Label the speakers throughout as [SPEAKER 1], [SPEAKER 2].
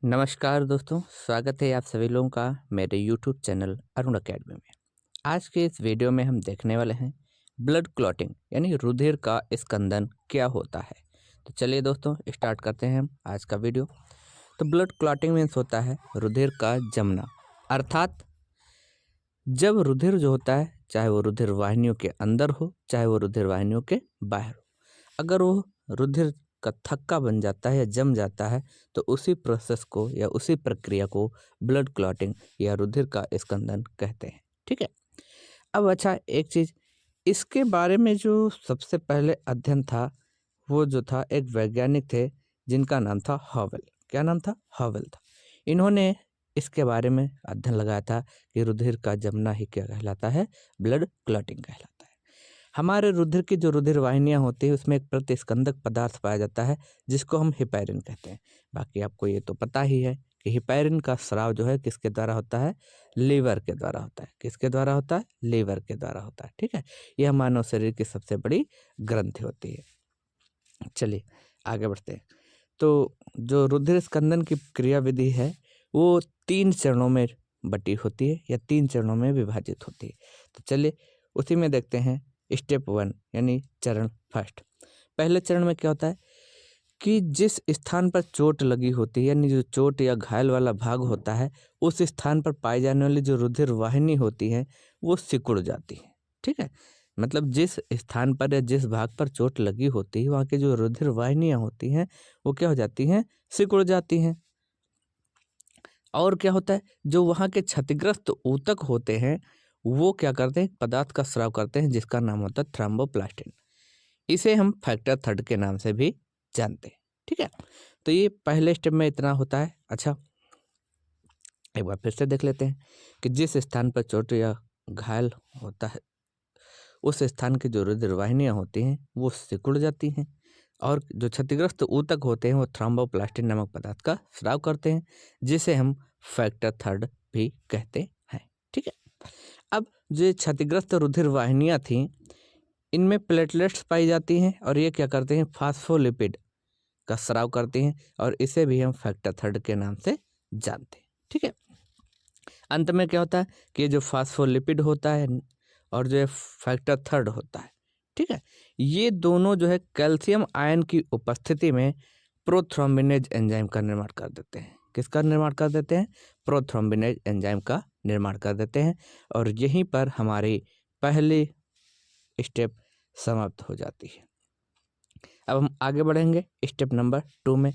[SPEAKER 1] नमस्कार दोस्तों, स्वागत है आप सभी लोगों का मेरे यूट्यूब चैनल अरुण अकेडमी में। आज के इस वीडियो में हम देखने वाले हैं ब्लड क्लॉटिंग यानी रुधिर का स्कंदन क्या होता है। तो चलिए दोस्तों स्टार्ट करते हैं हम आज का वीडियो। तो ब्लड क्लॉटिंग मीन्स होता है रुधिर का जमना, अर्थात जब रुधिर जो होता है चाहे वो रुधिर वाहिनियों के अंदर हो चाहे वो रुधिर वाहिनियों के बाहर हो, अगर वो रुधिर का थक्का बन जाता है या जम जाता है तो उसी प्रोसेस को या उसी प्रक्रिया को ब्लड क्लॉटिंग या रुधिर का स्कंदन कहते हैं। ठीक है। अब अच्छा एक चीज़, इसके बारे में जो सबसे पहले अध्ययन था वो जो था एक वैज्ञानिक थे जिनका नाम था हॉवेल। क्या नाम था? हॉवेल था। इन्होंने इसके बारे में अध्ययन लगाया था कि रुधिर का जमना ही क्या कहलाता है? ब्लड क्लॉटिंग कहलाता है। हमारे रुधिर की जो रुधिर वाहिनियाँ होती है उसमें एक प्रतिस्कंदक पदार्थ पाया जाता है जिसको हम हिपैरिन कहते हैं। बाकी आपको ये तो पता ही है कि हिपैरिन का स्राव जो है किसके द्वारा होता है? लीवर के द्वारा होता है। किसके द्वारा होता है? लीवर के द्वारा होता है। ठीक है। यह मानव शरीर की सबसे बड़ी ग्रंथि होती है। चलिए आगे बढ़ते हैं। तो जो रुधिर स्कंदन की क्रिया विधि है वो 3 चरणों में बटी होती है या 3 चरणों में विभाजित होती है। तो चलिए उसी में देखते हैं स्टेप 1 यानी चरण फर्स्ट। पहले चरण में क्या होता है कि जिस स्थान पर चोट लगी होती है यानी जो चोट या घायल वाला भाग होता है उस स्थान पर पाई जाने वाली जो रुधिर वाहिनी होती है वो सिकुड़ जाती है। ठीक है। मतलब जिस स्थान पर या जिस भाग पर चोट लगी होती है वहाँ की जो रुधिर वाहिनियाँ होती हैं वो क्या हो जाती हैं? सिकुड़ जाती हैं। और क्या होता है, जो वहाँ के क्षतिग्रस्त ऊतक होते हैं वो क्या करते हैं? पदार्थ का स्राव करते हैं जिसका नाम होता है थ्रोम्बोप्लास्टिन। इसे हम फैक्टर थर्ड के नाम से भी जानते हैं। ठीक है। तो ये पहले स्टेप में इतना होता है। अच्छा एक बार फिर से देख लेते हैं कि जिस स्थान पर चोट या घायल होता है उस स्थान की जो रुधिर वाहिनियाँ होती हैं वो सिकुड़ जाती हैं और जो क्षतिग्रस्त ऊतक होते हैं वो थ्रोम्बोप्लास्टिन नामक पदार्थ का स्राव करते हैं जिसे हम फैक्टर थर्ड भी कहते हैं। ठीक है। अब जो क्षतिग्रस्त रुधिर वाहिनियाँ थीं इनमें प्लेटलेट्स पाई जाती हैं और ये क्या करते हैं? फास्फोलिपिड का स्राव करती हैं और इसे भी हम फैक्टर थर्ड के नाम से जानते हैं। ठीक है। अंत में क्या होता है कि ये जो फास्फोलिपिड होता है और जो फैक्टर थर्ड होता है, ठीक है, ये दोनों जो है कैल्शियम आयन की उपस्थिति में प्रोथ्रोम्बिनेज एंजाइम का निर्माण कर देते हैं। किसका निर्माण कर देते हैं? प्रोथ्रोम्बिनेज एंजाइम का निर्माण कर देते हैं और यहीं पर हमारी पहली स्टेप समाप्त हो जाती है। अब हम आगे बढ़ेंगे स्टेप नंबर 2 में।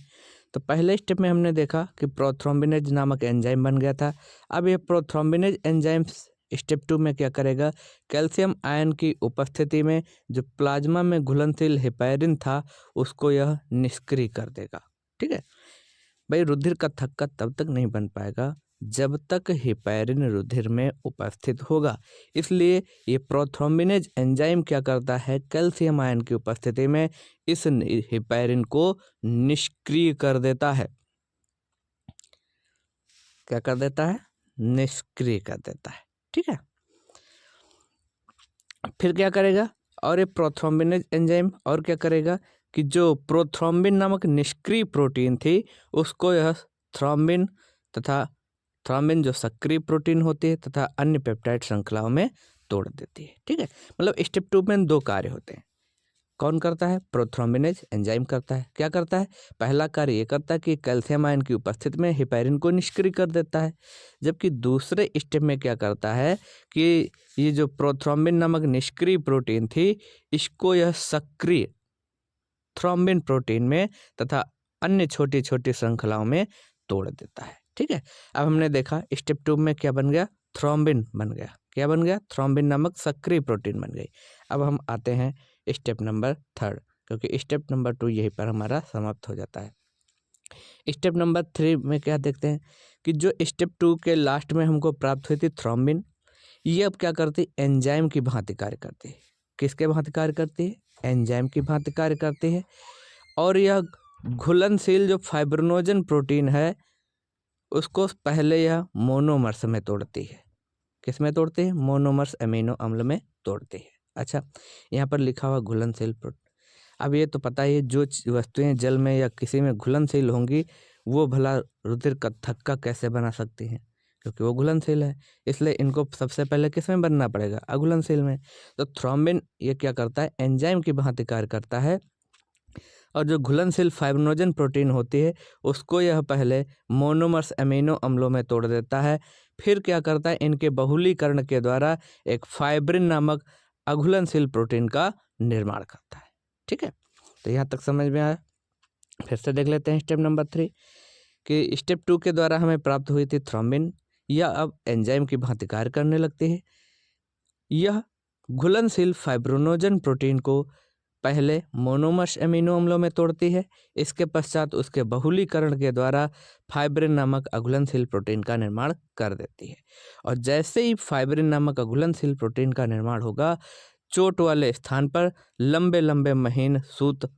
[SPEAKER 1] तो पहले स्टेप में हमने देखा कि प्रोथ्रोम्बिनेज नामक एंजाइम बन गया था। अब ये प्रोथ्रोम्बिनेज एंजाइम स्टेप 2 में क्या करेगा? कैल्शियम आयन की उपस्थिति में जो प्लाज्मा में घुलनशील हेपैरिन था उसको यह निष्क्रिय कर देगा। ठीक है। भाई रुधिर का थक्का तब तक नहीं बन पाएगा जब तक हेपैरिन रुधिर में उपस्थित होगा। इसलिए ये प्रोथ्रोम्बिनेज एंजाइम क्या करता है? कैल्शियम आयन की उपस्थिति में इस हेपैरिन को निष्क्रिय कर देता है। क्या कर देता है? निष्क्रिय कर देता है। ठीक है। फिर क्या करेगा? और ये प्रोथ्रोम्बिनेज एंजाइम और क्या करेगा कि जो प्रोथ्रोम्बिन नामक निष्क्रिय प्रोटीन थी उसको यह थ्रोम्बिन तथा थ्रोम्बिन जो सक्रिय प्रोटीन होती है तथा अन्य पेप्टाइड श्रृंखलाओं में तोड़ देती है। ठीक है। मतलब स्टेप 2 में 2 कार्य होते हैं। कौन करता है? प्रोथ्रोम्बिनेज एंजाइम करता है। क्या करता है? पहला कार्य ये करता है कि कैल्शियम आयन की उपस्थिति में हेपैरिन को निष्क्रिय कर देता है। जबकि दूसरे स्टेप में क्या करता है कि ये जो प्रोथ्रोम्बिन नामक निष्क्रिय प्रोटीन थी इसको यह सक्रिय थ्रोम्बिन प्रोटीन में तथा अन्य छोटी छोटी श्रृंखलाओं में तोड़ देता है। ठीक है। अब हमने देखा स्टेप 2 में क्या बन गया? थ्रोम्बिन बन गया। क्या बन गया? थ्रोम्बिन नामक सक्रिय प्रोटीन बन गई। अब हम आते हैं स्टेप नंबर 3 क्योंकि स्टेप नंबर 2 यहीं पर हमारा समाप्त हो जाता है। स्टेप नंबर 3 में क्या देखते हैं कि जो स्टेप 2 के लास्ट में हमको प्राप्त हुई थी थ्रोम्बिन, ये अब क्या करती है? एंजाइम की भांति कार्य करती है। किसके भांति कार्य करती है? एंजाइम की भांति कार्य करती है और यह घुलनशील जो फाइब्रिनोजन प्रोटीन है उसको पहले यह मोनोमर्स में तोड़ती है। किस में तोड़ती है? मोनोमर्स अमीनो अम्ल में तोड़ती है। अच्छा यहाँ पर लिखा हुआ घुलनशील प्रोटीन। अब ये तो पता ही है जो वस्तुएं जल में या किसी में घुलनशील होंगी वो भला रुधिर का थक्का कैसे बना सकती हैं, क्योंकि वो घुलनशील है। इसलिए इनको सबसे पहले किस में बनना पड़ेगा, अघुलनशील में। तो थ्रोम्बिन ये क्या करता है, एंजाइम की भांति कार्य करता है, और जो घुलनशील फाइब्रिनोजन प्रोटीन होती है उसको यह पहले मोनोमर्स अमीनो अम्लों में तोड़ देता है, फिर क्या करता है, इनके बहुलीकरण के द्वारा एक फाइब्रिन नामक अघुलनशील प्रोटीन का निर्माण करता है। ठीक है, तो यहाँ तक समझ में आया। फिर से देख लेते हैं स्टेप नंबर 3 कि स्टेप 2 के द्वारा हमें प्राप्त हुई थी थ्रोम्बिन, यह अब एंजाइम की भांति कार्य करने लगती है। यह घुलनशील फाइब्रिनोजन प्रोटीन को पहले मोनोमर्स अमीनो अम्लों में तोड़ती है, इसके पश्चात उसके बहुलीकरण के द्वारा फाइब्रिन नामक अघुलनशील प्रोटीन का निर्माण कर देती है। और जैसे ही फाइब्रिन नामक अघुलनशील प्रोटीन का निर्माण होगा, चोट वाले स्थान पर लंबे लंबे महीन सूत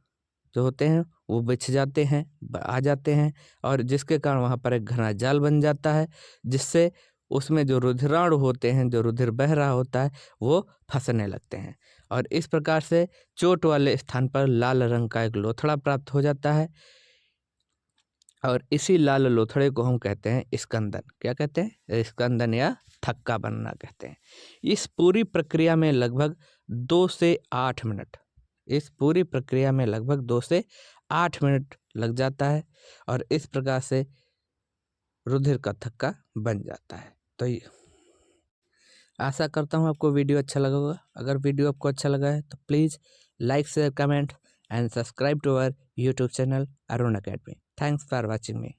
[SPEAKER 1] जो होते हैं वो बिछ जाते हैं, आ जाते हैं, और जिसके कारण वहाँ पर एक घना जाल बन जाता है, जिससे उसमें जो रुधिराणु होते हैं, जो रुधिर बह रहा होता है, वो फंसने लगते हैं। और इस प्रकार से चोट वाले स्थान पर लाल रंग का एक लोथड़ा प्राप्त हो जाता है, और इसी लाल लोथड़े को हम कहते हैं स्कंदन। क्या कहते हैं, स्कंदन या थक्का बनना कहते हैं। इस पूरी प्रक्रिया में लगभग 2 से 8 मिनट, इस पूरी प्रक्रिया में लगभग 2 से 8 मिनट लग जाता है, और इस प्रकार से रुधिर का थक्का बन जाता है। तो आशा करता हूँ आपको वीडियो अच्छा लगा होगा। अगर वीडियो आपको अच्छा लगा है तो please like, share, comment and subscribe to our YouTube channel Arun Academy. Thanks for watching me.